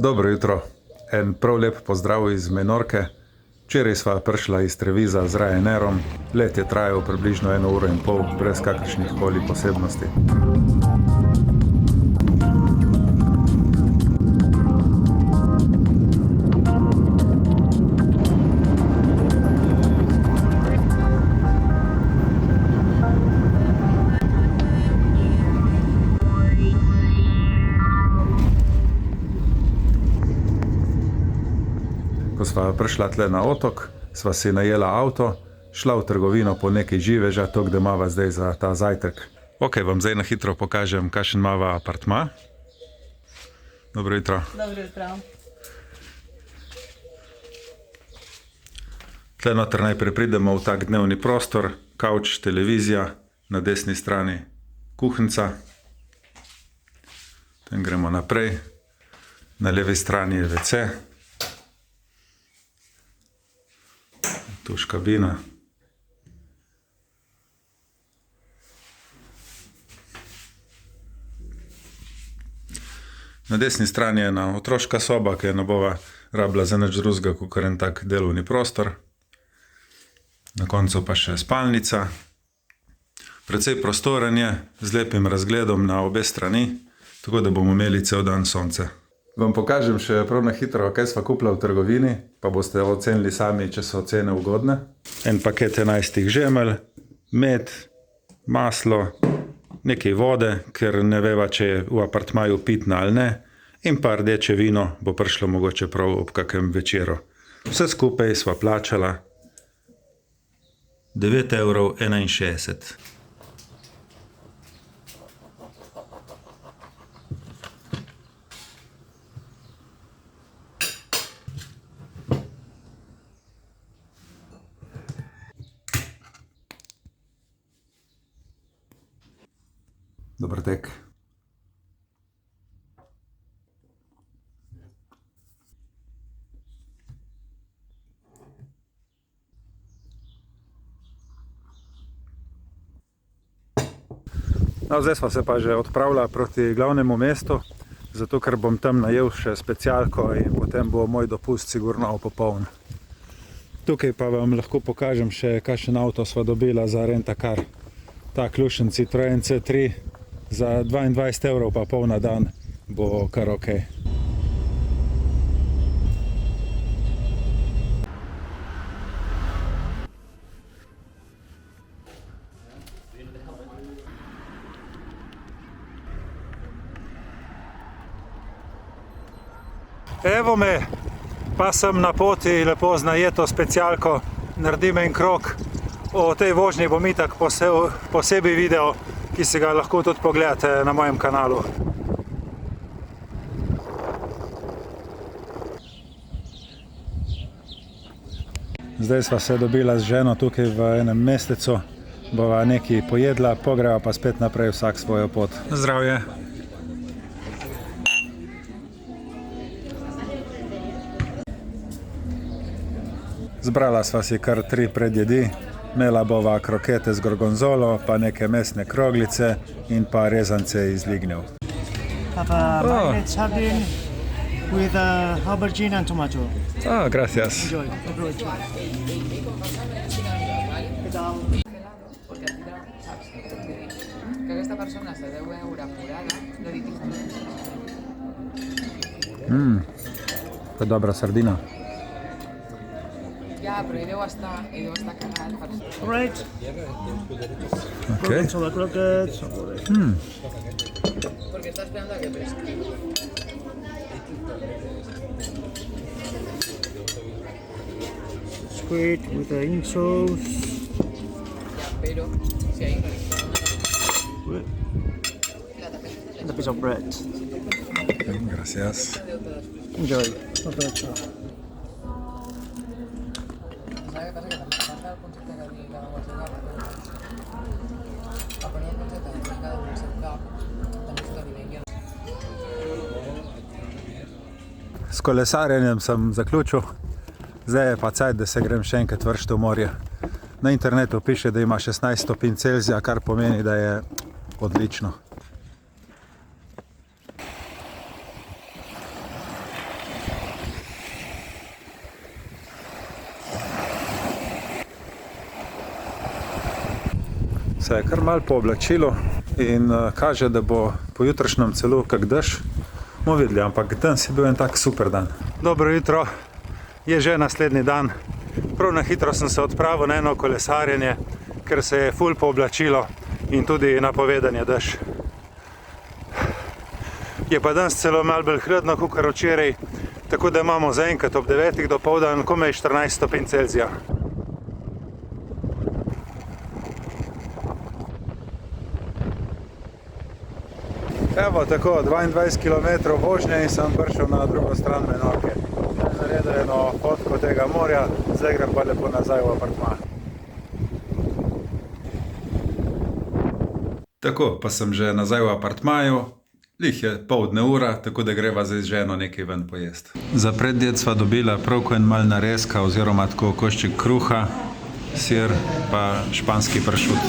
Dobro jutro. En prav lep pozdrav iz Menorke. Včeraj sva prišla iz Treviza z Ryanairom. Let je trajal približno 1 uro in pol, brez kakršnih koli posebnosti. Ko sva prišla tle na otok, sva si najela avto, šla v trgovino po nekaj živeža, to, kde imava zdaj za ta zajtrk. Ok, vam zdaj na hitro pokažem, kakšen imava apartma. Dobro jutro. Dobro jutro. Tle noter najprej pridemo v tak dnevni prostor, kavč, televizija, na desni strani kuhinca. Potem gremo naprej, na levi strani je WC. Tuš kabina. Na desni strani je ena otroška soba, ki je ne bova rabila za nič drugega, kakor en tak delovni prostor. Na koncu pa še spalnica. Precej prostoren je, z lepim razgledom na obe strani, tako da bomo imeli cel dan sonce. Vam pokažem še prav na hitro, kaj sva kupila v trgovini, pa boste ocenili sami, če so cene ugodne. En paket 11 žemelj, med, maslo, nekaj vode, ker ne veva, če je v apartmaju pitna ali ne, in pa rdeče vino bo prišlo mogoče prav ob kakem večeru. Vse skupaj sva plačala 9,61 €. Dober tek. No, zdaj sva se pa že odpravila proti glavnemu mestu, zato ker bom tam najel še specialko in potem bo moj dopust sigurno popoln. Tukaj pa vam lahko pokažem še, kakšen avto sva dobila za rentakar. Ta ključen Citroen C3 za 22 € pa pol na dan bo kar ok. Evo me, pa sem na poti lepo z najeto specialko, naredim en krog. O tej vožnji bom itak posebej video, ki si ga lahko tudi pogledate na mojem kanalu. Zdaj sva se dobila z ženo tukaj v enem mestecu, bova nekaj pojedla, pogreva pa spet naprej vsak svojo pot. Zdravje! Zbrala sva si kar 3 predjedi. Imela bova krokete z gorgonzolo, pa neke mesne kroglice in pa rezance iz lignjev. Have a marinade sardine with aubergine and tomato. Gracias. Enjoy. Que aquesta persona se deu veure forada, no dic To je dobra sardina. ja, però hi deu estar cagat per... Alright. Okay. Sobre croquettes. Porque está esperando a que pesque. Squid with the ink sauce. Ya, pero si hay And a piece of bread. Gracias. Enjoy. ¿Sabes qué pasa? Que también falta el concepte que digui cada un a part del concepte que cada un al seu cap, també s'ho divengui. S kolesarjenjem sem zaključil, zdaj je pa cajt, da se grem še enkrat vršiti v morje. Na internetu piše, da ima 16 stopinj Celzija, kar pomeni, da je odlično. se je kar malo pooblačilo in kaže, da bo pojutrišnjem celo kak dež. Bomo videli, ampak danes je bil en tak super dan. Dobro jutro, je že naslednji dan. Prav na hitro sem se odpravil na eno kolesarjenje, ker se je ful pooblačilo in tudi napovedan je dež. Je pa danes celo malo bolj hladno kakor včeraj, tako da imamo zaenkrat ob 9. dopoldan komaj 14 stopinj Celzija. Evo tako, 22 km vožnje in sem prišel na drugo stran Menorke. Naredil eno fotko tega morja, zdaj grem pa lepo nazaj v apartma. Tako, pa sem že nazaj v apartmaju. Lih je poldne ura, tako da greva zdaj z ženo nekaj ven pojest. Za predjed sva dobila pravko en mal narezka oziroma tako košček kruha, sir pa španski pršut.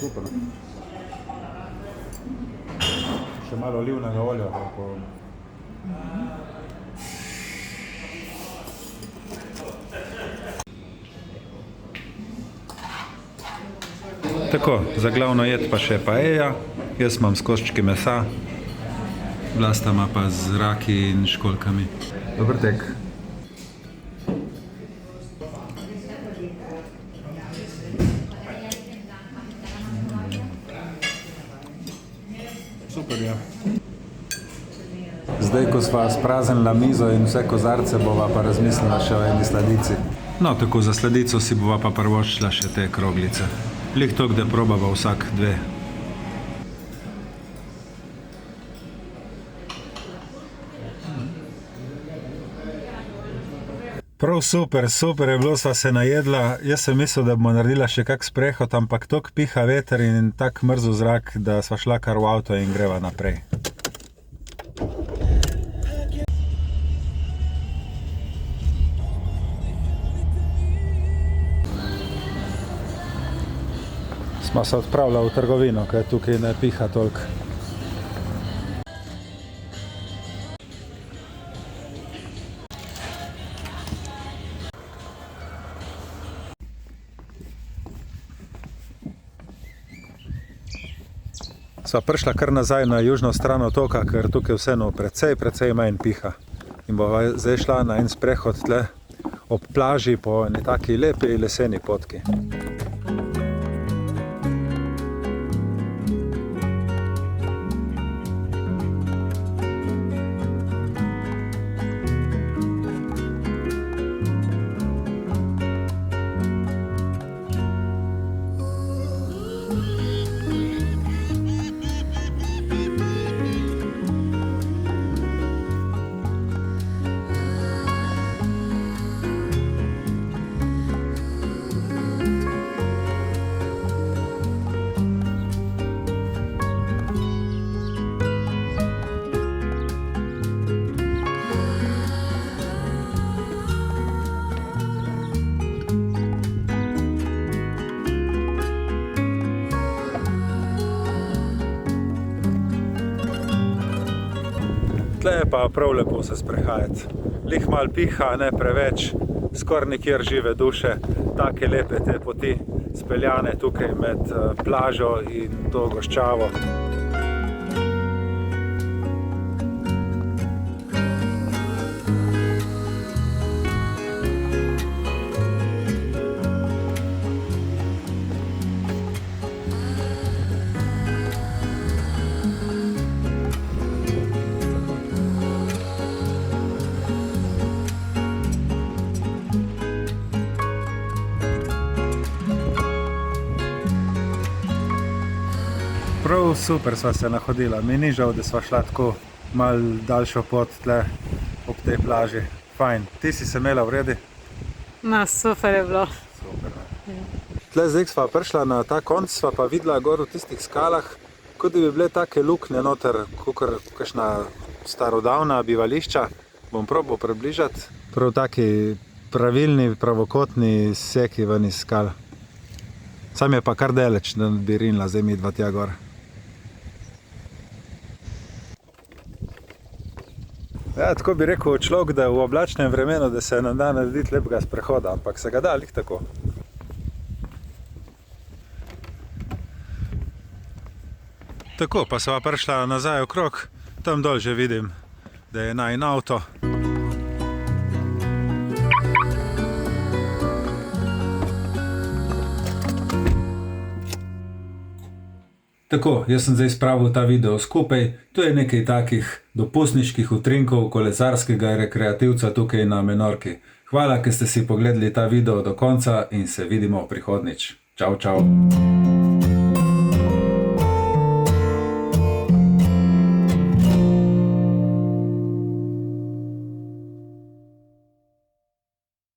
Super. Še malo olivnega olja. Tako, za glavno jed pa še paella. Jaz imam s koščki mesa, Vlasta ima pa z raki in školjkami. Dober tek. Super, ja. Zdaj, ko sva spraznila mizo in vse kozarce, bova pa razmislila še o eni sladici. No, tako za sladico si bova pa prvoščila še te kroglice. Lih toliko, da probava vsak dve. Prav super, super je bilo, sva se najedla. Jaz sem mislil, da bomo naredila še kak sprehod, ampak tok piha veter in tak mrzel zrak, da sva šla kar v avto in greva naprej. Smo se odpravila v trgovino, ker tukaj ne piha toliko. Sva prišla kar nazaj na južno stran otoka, ker tukaj vseeno precej manj piha. In bova zdaj šla na en sprehod tle ob plaži po eni taki lepi leseni potki. Tle je pa prav lepo se sprehajati. Lih mal piha, ne preveč, skoraj nikjer žive duše. Take lepe te poti, speljane tukaj med plažo in to goščavo. Prav super sva se nahodila, mi ni žal, da sva šla tako mal daljšo pot tle ob tej plaži. Fajn, ti si se imela v redi? No, super je bilo. Super. Tle zdaj sva prišla na ta konc, sva pa videla gor v tistih skalah, kot da bi bile take luknje noter, kakor kakšna starodavna bivališča. Bom probal približati. Prav taki pravilni, pravokotni seki ven iz skal. Sam je pa kar daleč, da bi rinila zdaj mi dva tja gor. Ja, tako bi rekel človek, da v oblačnem vremenu, da se nam da narediti lepega sprehoda, ampak se ga da lih tako. Tako, pa sva prišla nazaj okrog, tam dol že vidim, da je najin avto. Tako, jaz sem zdaj spravil ta video skupaj, to je nekaj takih dopustniških utrinkov kolesarskega rekreativca tukaj na Menorki. Hvala, ker ste si pogledali ta video do konca in se vidimo prihodnjič. Čau, čau.